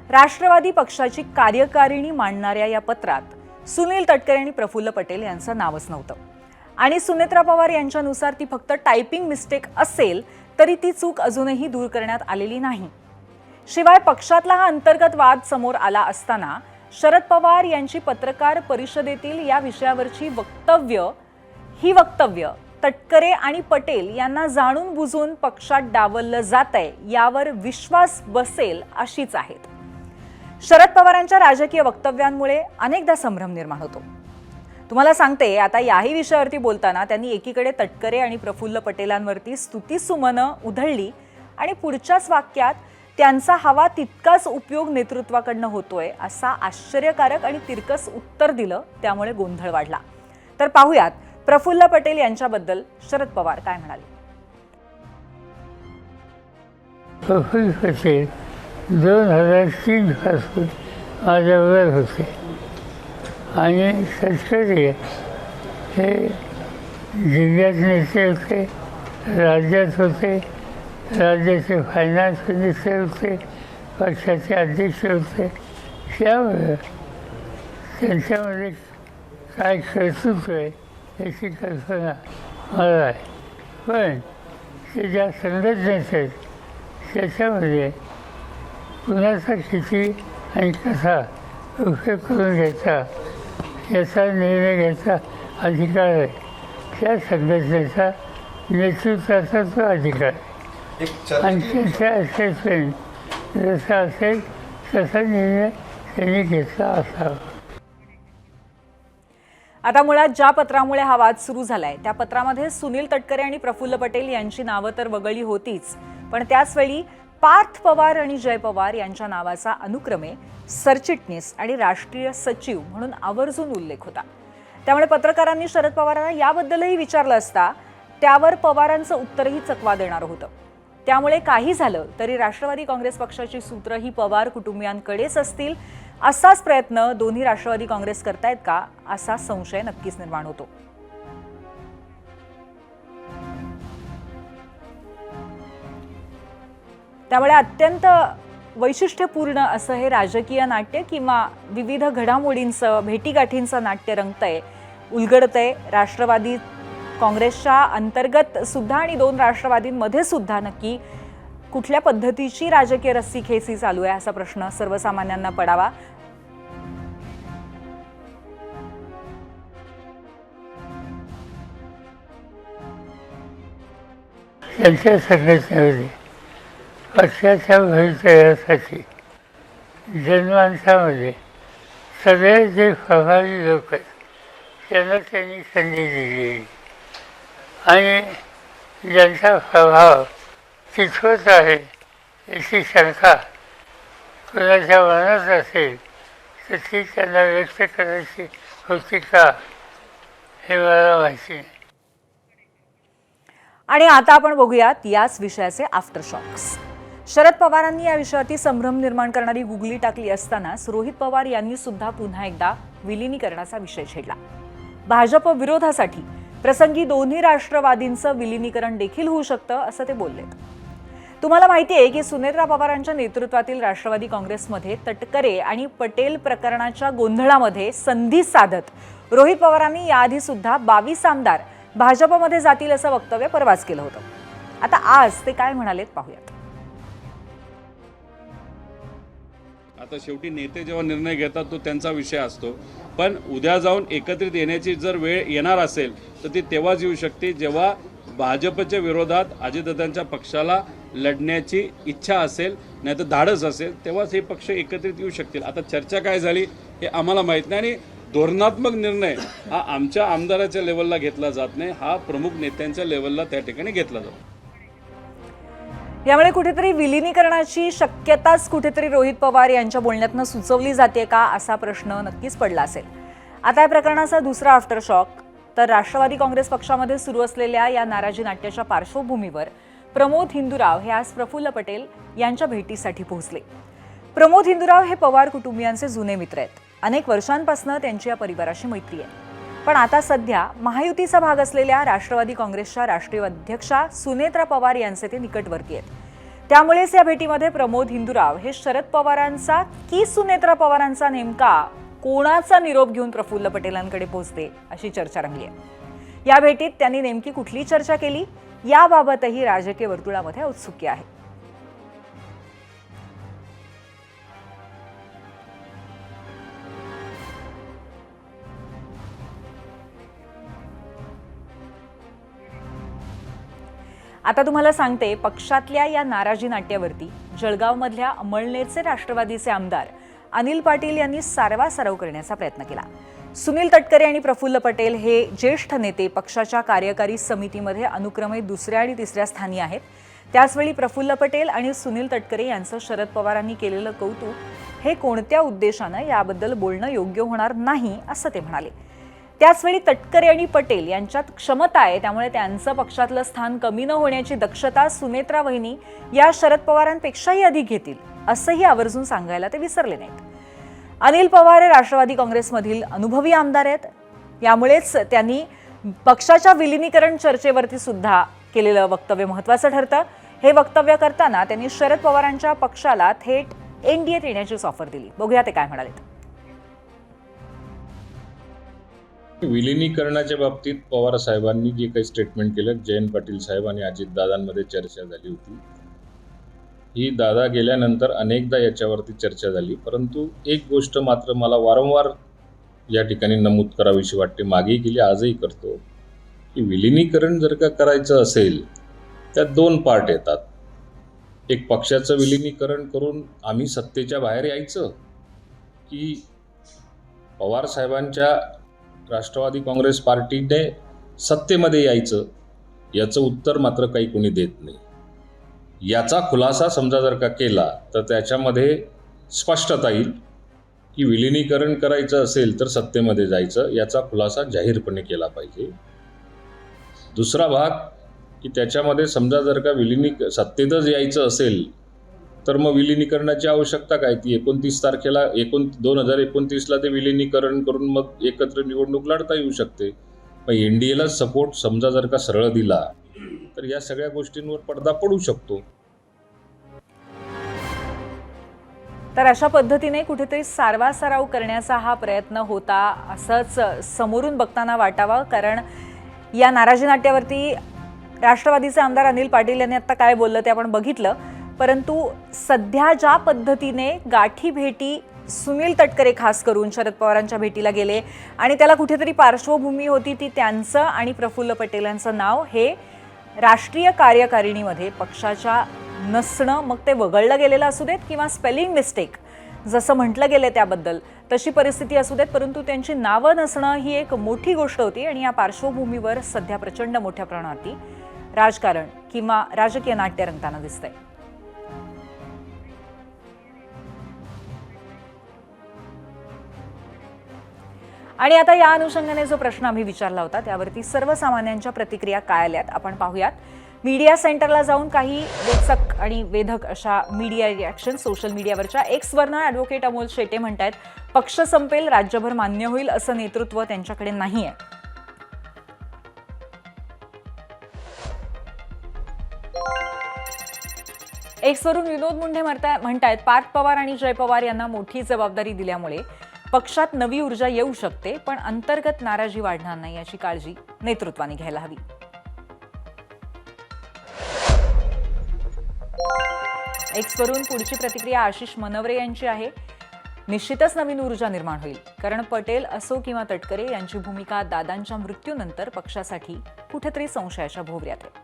राष्ट्रवादी पक्षाची कार्यकारिणी मांडणाऱ्या या पत्रात सुनील तटकरे आणि प्रफुल्ल पटेल यांचं नावच नव्हतं. आणि सुनेत्रा पवार यांच्यानुसार ती फक्त टायपिंग मिस्टेक असेल तरी ती चूक अजूनही दूर करण्यात आलेली नाही. शिवाय पक्षातला हा अंतर्गत वाद समोर आला असताना शरद पवार यांची पत्रकार परिषदेतील या विषयावरची वक्तव्य तटकरे आणि पटेल यांना जाणून बुजून पक्षात डावललं जातंय यावर विश्वास बसेल अशीच आहेत. शरद पवारांच्या राजकीय वक्तव्यांमुळे अनेकदा संभ्रम निर्माण होतो. तुम्हाला सांगते, आता याही विषयावरती बोलताना त्यांनी एकीकडे तटकरे आणि प्रफुल्ल पटेलांवरती स्तुतीसुमनं उधळली आणि पुढच्याच वाक्यात त्यांचा हवा तितकाच उपयोग नेतृत्वाकडनं होतोय असा आश्चर्यकारक आणि तिरकस उत्तर दिलं. त्यामुळे गोंधळ वाढला. तर पाहूयात प्रफुल्ल पटेल यांच्याबद्दल शरद पवार काय म्हणाले. प्रफुल्ल पटेल 2003 पासून माझ्यावर होते आणि तटकरे हे जिल्ह्यात नेते होते, राज्यात होते, राज्याचे फायनान्स मिनिस्टर होते, पक्षाचे अध्यक्ष होते. त्यामुळे त्यांच्यामध्ये काय कर्तृत्व आहे याची कल्पना मला आहे. पण ते ज्या संघटनेत आहेत त्याच्यामध्ये कुणाचा किती आणि कसा उपयोग करून घ्यायचा याचा निर्णय घ्यायचा अधिकार आहे. त्या संघटनेचा नेतृत्वाचा तो अधिकार आहे आणि त्यांच्या असेसमेंट जसा असेल तसा निर्णय त्यांनी घेतला असावा. आता मुळात ज्या पत्रामुळे हा वाद सुरू झालाय त्या पत्रामध्ये सुनील तटकरे आणि प्रफुल्ल पटेल यांची नावं तर वगळली होतीच, पण त्याचवेळी पार्थ पवार आणि जय पवार यांच्या नावाचा अनुक्रमे सरचिटणीस आणि राष्ट्रीय सचिव म्हणून आवर्जून उल्लेख होता. त्यामुळे पत्रकारांनी शरद पवारांना याबद्दलही विचारलं असता त्यावर पवारांचं उत्तरही चकवा देणार होतं. त्यामुळे काही झालं तरी राष्ट्रवादी काँग्रेस पक्षाची सूत्र ही पवार कुटुंबियांकडेच असतील असाच प्रयत्न दोन्ही राष्ट्रवादी काँग्रेस करतायत का असा संशय नक्कीच निर्माण होतो. त्यामुळे अत्यंत वैशिष्ट्यपूर्ण असं हे राजकीय नाट्य किंवा विविध घडामोडींचं भेटीगाठींचं नाट्य रंगतंय, उलगडतंय. राष्ट्रवादी काँग्रेसच्या अंतर्गत सुद्धा आणि दोन राष्ट्रवादींमध्ये सुद्धा नक्की कुठल्या पद्धतीची राजकीय रस्सीखेची चालू आहे असा प्रश्न सर्वसामान्यांना पडावा. त्यांच्या संघटनेमध्ये पक्षाच्या भवितव्यासाठी जनमानसामध्ये सगळे जे प्रभावी लोक आहेत त्यांना त्यांनी संधी दिली आणि ज्यांचा प्रभाव कितपत आहे याची शंका कोणाच्या मनात असेल तर ती त्यांना व्यक्त करायची होती का हे मला माहिती नाही. आणि आता आपण बघूयात याच विषयाचे आफ्टरशॉक्स. शरद पवारांनी या विषयावरती संभ्रम निर्माण करणारी गुगली टाकली असतानाच रोहित पवार यांनी सुद्धा पुन्हा एकदा विलिनीकरणाचा विषय छेडला. भाजप विरोधासाठी प्रसंगी दोन्ही राष्ट्रवादींचं विलिनीकरण देखील होऊ शकतं असं ते बोलले. तुम्हाला माहिती आहे की सुनेत्रा पवारांच्या नेतृत्वातील राष्ट्रवादी काँग्रेसमध्ये तटकरे आणि पटेल प्रकरणाच्या गोंधळामध्ये संधी साधत रोहित पवारांनी याआधी सुद्धा 22 आमदार भाजपमध्ये जातील असं वक्तव्य परवाच केलं होतं. आता आज ते काय म्हणालेत पाहूयात. आता शेवटी नेते जेव्हा निर्णय घेतात तो त्यांचा विषय असतो, पण उद्या जाऊन एकत्रित येण्याची जर वेळ येणार असेल तर ती तेव्हाच येऊ शकते जेव्हा भाजपच्या विरोधात अजितदादांच्या पक्षाला लढण्याची इच्छा असेल, नाही तर धाडस असेल, तेव्हाच हे पक्ष एकत्रित येऊ शकतील. आता चर्चा काय झाली हे आम्हाला माहीत नाही आणि धोरणात्मक निर्णय हा आमच्या आमदाराच्या लेवलला घेतला जात नाही, हा प्रमुख नेत्यांच्या लेवलला त्या ठिकाणी घेतला जातो. यामुळे कुठेतरी विलिनीकरणाची शक्यताच कुठेतरी रोहित पवार यांच्या बोलण्यातनं सुचवली जाते का असा प्रश्न नक्कीच पडला असेल. आता या प्रकरणाचा दुसरा आफ्टरशॉक तर राष्ट्रवादी काँग्रेस पक्षामध्ये सुरू असलेल्या या नाराजी नाट्याच्या पार्श्वभूमीवर प्रमोद हिंदुराव हे आज प्रफुल्ल पटेल यांच्या भेटीसाठी पोहोचले. प्रमोद हिंदुराव हे पवार कुटुंबियांचे जुने मित्र आहेत. अनेक वर्षांपासून त्यांची या परिवाराशी मैत्री आहे. पण आता सध्या महायुतीचा भाग असलेल्या राष्ट्रवादी काँग्रेसच्या राष्ट्रीय अध्यक्षा सुनेत्रा पवार यांचे ते निकटवर्ती आहेत. त्यामुळेच या भेटीमध्ये प्रमोद हिंदुराव हे शरद पवारांचा की सुनेत्रा पवारांचा नेमका कोणाचा निरोप घेऊन प्रफुल्ल पटेलांकडे पोहोचते अशी चर्चा रंगली आहे. या भेटीत त्यांनी नेमकी कुठली चर्चा केली याबाबतही राजकीय वर्तुळामध्ये औत्सुक्य आहे. आता तुम्हाला सांगते, पक्षातल्या या नाराजी नाट्यावरती जळगावमधल्या अमळनेरचे राष्ट्रवादीचे आमदार अनिल पाटील यांनी सारवासारव करण्याचा प्रयत्न केला. सुनील तटकरे आणि प्रफुल्ल पटेल हे ज्येष्ठ नेते पक्षाच्या कार्यकारी समितीमध्ये अनुक्रमे दुसऱ्या आणि तिसऱ्या स्थानी आहेत. त्याचवेळी प्रफुल्ल पटेल आणि सुनील तटकरे यांचं शरद पवारांनी केलेलं कौतुक हे कोणत्या उद्देशानं याबद्दल बोलणं योग्य होणार नाही असं ते म्हणाले. त्याचवेळी तटकरे आणि पटेल यांच्यात क्षमता आहे, त्यामुळे त्यांचं पक्षातलं स्थान कमी न होण्याची दक्षता सुनेत्रा वहिनी या शरद पवारांपेक्षाही अधिक घेतील असंही आवर्जून सांगायला ते विसरले नाहीत. अनिल पवार हे राष्ट्रवादी काँग्रेसमधील अनुभवी आमदार आहेत. यामुळेच त्यांनी पक्षाच्या विलिनीकरण चर्चेवरती सुद्धा केलेलं वक्तव्य महत्त्वाचं ठरतं. हे वक्तव्य करताना त्यांनी शरद पवारांच्या पक्षाला थेट एनडीएत येण्याचीच ऑफर दिली. बघूया ते काय म्हणाले. विलिनीकरणाच्या बाबतीत पवार साहेबांनी जे काही स्टेटमेंट केलं, जयंत पाटील साहेब आणि अजितदादांमध्ये चर्चा झाली होती. ही दादा गेल्यानंतर अनेकदा याच्यावरती चर्चा झाली, परंतु एक गोष्ट मात्र मला वारंवार या ठिकाणी नमूद करावीशी वाटते, मागेही केली आजही करतो, की विलिनीकरण जर का करायचं असेल त्यात दोन पार्ट येतात. एक पक्षाचं विलिनीकरण करून आम्ही सत्तेच्या बाहेर यायचं, की पवार साहेबांच्या राष्ट्रवादी काँग्रेस पार्टीने सत्तेमध्ये यायचं, याचं उत्तर मात्र काही कोणी देत नाही. याचा खुलासा समजा जर का केला तर त्याच्यामध्ये स्पष्टता येईल की विलिनीकरण करायचं असेल तर सत्तेमध्ये जायचं, याचा खुलासा जाहीरपणे केला पाहिजे. दुसरा भाग की त्याच्यामध्ये समजा जर का सत्तेतच यायचं असेल तर मग विलिनीकरणाची आवश्यकता काय? ती 29 तारखेला 2029ला ते विलिनीकरण करून मग एकत्र निवडणूक लढता येऊ शकते. मग NDAला सपोर्ट समजा जर का सरळ दिला तर या सगळ्या गोष्टींवर पडदा पडू शकतो. तर अशा पद्धतीने कुठेतरी सारवासारव करण्याचा हा प्रयत्न होता असंच समोरून बघताना वाटावं. कारण या नाराजी नाट्यावरती राष्ट्रवादीचे आमदार अनिल पाटील यांनी आता काय बोललं ते आपण बघितलं. परंतु सध्या ज्या पद्धतीने गाठी भेटी सुनील तटकरे खास करून शरद पवारांच्या भेटीला गेले आणि त्याला कुठेतरी पार्श्वभूमी होती ती त्यांचं आणि प्रफुल्ल पटेल यांचं नाव हे राष्ट्रीय कार्यकारिणीमध्ये पक्षाच्या नसणं, मग ते वगळलं गेलेलं असू देत किंवा स्पेलिंग मिस्टेक जसं म्हटलं गेलं त्याबद्दल तशी परिस्थिती असू देत, परंतु त्यांची नावं नसणं ही एक मोठी गोष्ट होती. आणि या पार्श्वभूमीवर सध्या प्रचंड मोठ्या प्रमाणात राजकारण किंवा राजकीय नाट्य रंगताना दिसतंय. आणि आता या अनुषंगाने जो प्रश्न आम्ही विचारला होता त्यावरती सर्वसामान्यांच्या प्रतिक्रिया काय आल्यात आपण पाहूयात. मीडिया सेंटरला जाऊन काही वेचक आणि वेधक अशा मीडिया रिॲक्शन सोशल मीडियावरच्या एक्सवरनं ॲडव्होकेट अमोल शेटे म्हणतायत पक्ष संपेल, राज्यभर मान्य होईल असं नेतृत्व त्यांच्याकडे नाहीये. एक्सवरून विनोद मुंढे म्हणतायत पार्थ पवार आणि जय पवार यांना मोठी जबाबदारी दिल्यामुळे पक्षात नवी ऊर्जा येऊ शकते, पण अंतर्गत नाराजी वाढणार नाही याची काळजी नेतृत्वाने घ्यायला हवी. एक्सवरून पुढची प्रतिक्रिया आशिष मनवरे यांची आहे. निश्चितच नवीन ऊर्जा निर्माण होईल, कारण पटेल असो किंवा तटकरे यांची भूमिका दादांच्या मृत्यूनंतर पक्षासाठी कुठेतरी संशयाच्या भोवऱ्यात आहे.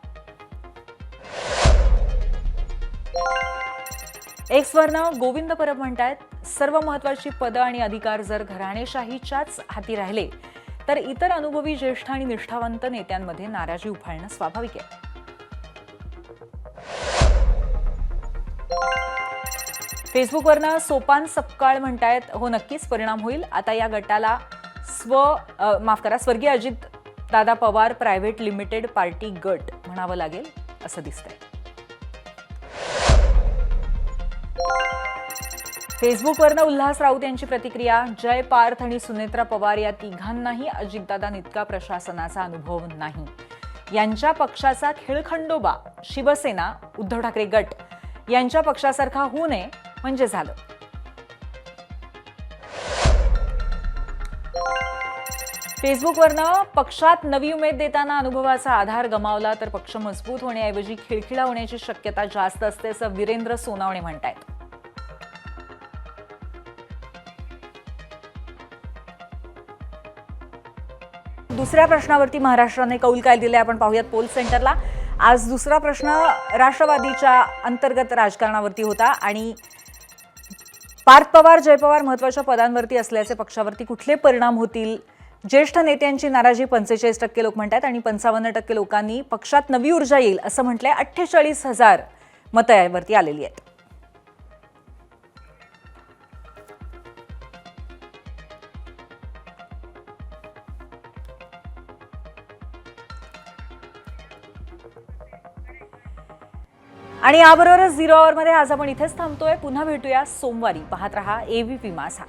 एक्सवरनं गोविंद परब म्हणतायत सर्व महत्वाची पदं आणि अधिकार जर घराणेशाहीच्याच हाती राहिले तर इतर अनुभवी ज्येष्ठ आणि निष्ठावंत नेत्यांमध्ये नाराजी उफाळणं स्वाभाविक आहे. फेसबुकवरनं सोपान सपकाळ म्हणतायत हो नक्कीच परिणाम होईल. आता या गटाला स्वर्गीय Ajit Dada Pawar private limited party गट म्हणावं लागेल असं दिसतंय. फेसबुकवरनं उल्हास राऊत यांची प्रतिक्रिया जय, पार्थ आणि सुनेत्रा पवार या तिघांनाही अजितदादांइतका प्रशासनाचा अनुभव नाही. यांच्या पक्षाचा खेळखंडोबा शिवसेना उद्धव ठाकरे गट यांच्या पक्षासारखा होऊ नये म्हणजे झालं. फेसबुकवरनं पक्षात नवी उमेद देताना अनुभवाचा आधार गमावला तर पक्ष मजबूत होण्याऐवजी खिळखिळा होण्याची शक्यता जास्त असते असं वीरेंद्र सोनावणे म्हणतायत. दुसऱ्या प्रश्नावरती महाराष्ट्राने कौल काय दिले आपण पाहूयात पोल सेंटरला. आज दुसरा प्रश्न राष्ट्रवादीच्या अंतर्गत राजकारणावरती होता आणि पार्थ पवार जय पवार महत्त्वाच्या पदांवरती असल्याचे पक्षावरती कुठले परिणाम होतील. ज्येष्ठ नेत्यांची नाराजी 45% लोक म्हणतात आणि 55% लोकांनी पक्षात नवी ऊर्जा येईल असं म्हटलंय. 48,000 मतं यावरती आलेली आहेत. आणि याबरोबरच 0 आवरमध्ये आज आपण इथेच थांबतोय. पुन्हा भेटूया सोमवारी. पाहत रहा ABP माझा.